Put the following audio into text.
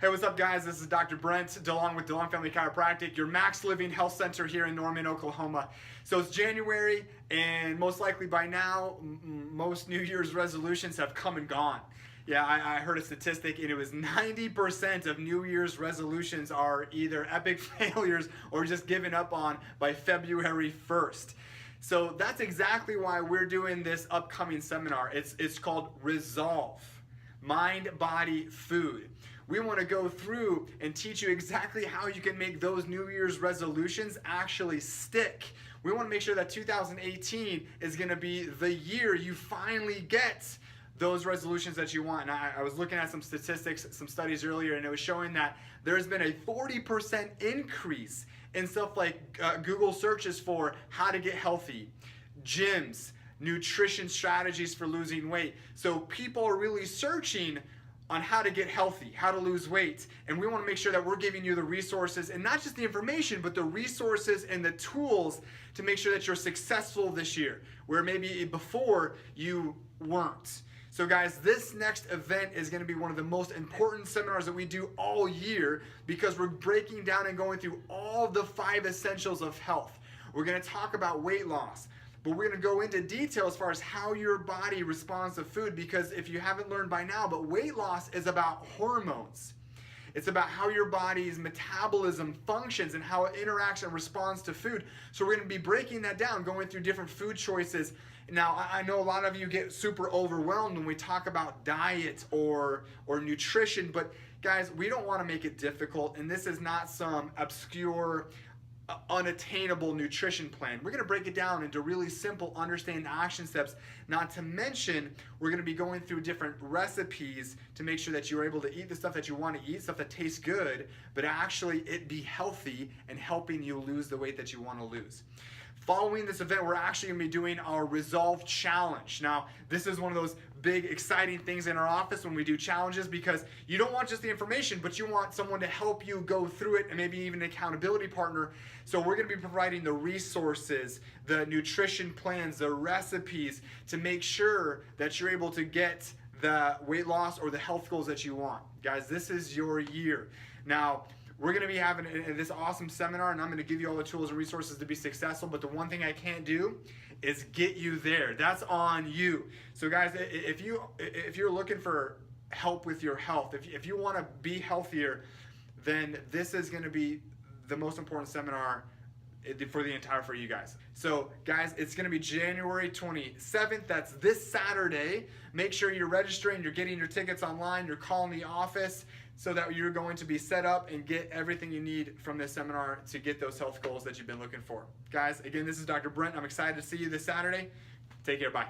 Hey, what's up, guys? This is Dr. Brent DeLong with DeLong Family Chiropractic, your Max Living Health Center here in Norman, Oklahoma. So it's January, and most likely by now, most New Year's resolutions have come and gone. Yeah, I heard a statistic, and it was 90% of New Year's resolutions are either epic failures or just given up on by February 1st. So that's exactly why we're doing this upcoming seminar. It's called Resolve, Mind, Body, Food. We want to go through and teach you exactly how you can make those New Year's resolutions actually stick. We want to make sure that 2018 is going to be the year you finally get those resolutions that you want. And I was looking at some statistics, some studies earlier, and it was showing that there's been a 40% increase in stuff like Google searches for how to get healthy, gyms, nutrition strategies for losing weight. So people are really searching on how to get healthy, how to lose weight. And we want to make sure that we're giving you the resources, and not just the information, but the resources and the tools to make sure that you're successful this year, where maybe before you weren't. So guys, this next event is going to be one of the most important seminars that we do all year, because we're breaking down and going through all the 5 essentials of health. We're going to talk about weight loss, but we're going to go into detail as far as how your body responds to food, because if you haven't learned by now, but weight loss is about hormones. It's about how your body's metabolism functions and how it interacts and responds to food. So we're going to be breaking that down, going through different food choices. Now, I know a lot of you get super overwhelmed when we talk about diet or nutrition, but guys, we don't want to make it difficult, and this is not some obscure, unattainable nutrition plan. We're going to break it down into really simple, understand action steps. Not to mention, we're going to be going through different recipes to make sure that you're able to eat the stuff that you want to eat, stuff that tastes good, but actually it be healthy and helping you lose the weight that you want to lose. Following this event, we're actually going to be doing our Resolve Challenge. Now, this is one of those big, exciting things in our office when we do challenges, because you don't want just the information, but you want someone to help you go through it, and maybe even an accountability partner. So we're going to be providing the resources, the nutrition plans, the recipes to make sure that you're able to get the weight loss or the health goals that you want. Guys, this is your year. Now, we're going to be having this awesome seminar, and I'm going to give you all the tools and resources to be successful, but the one thing I can't do is get you there. That's on you. So guys, if you're looking for help with your health, if you want to be healthier, then this is going to be the most important seminar for you guys. So guys, it's going to be January 27th. That's this Saturday. Make sure you're registering, you're getting your tickets online, you're calling the office, so that you're going to be set up and get everything you need from this seminar to get those health goals that you've been looking for. Guys, again, this is Dr. Brent. I'm excited to see you this Saturday. Take care. Bye.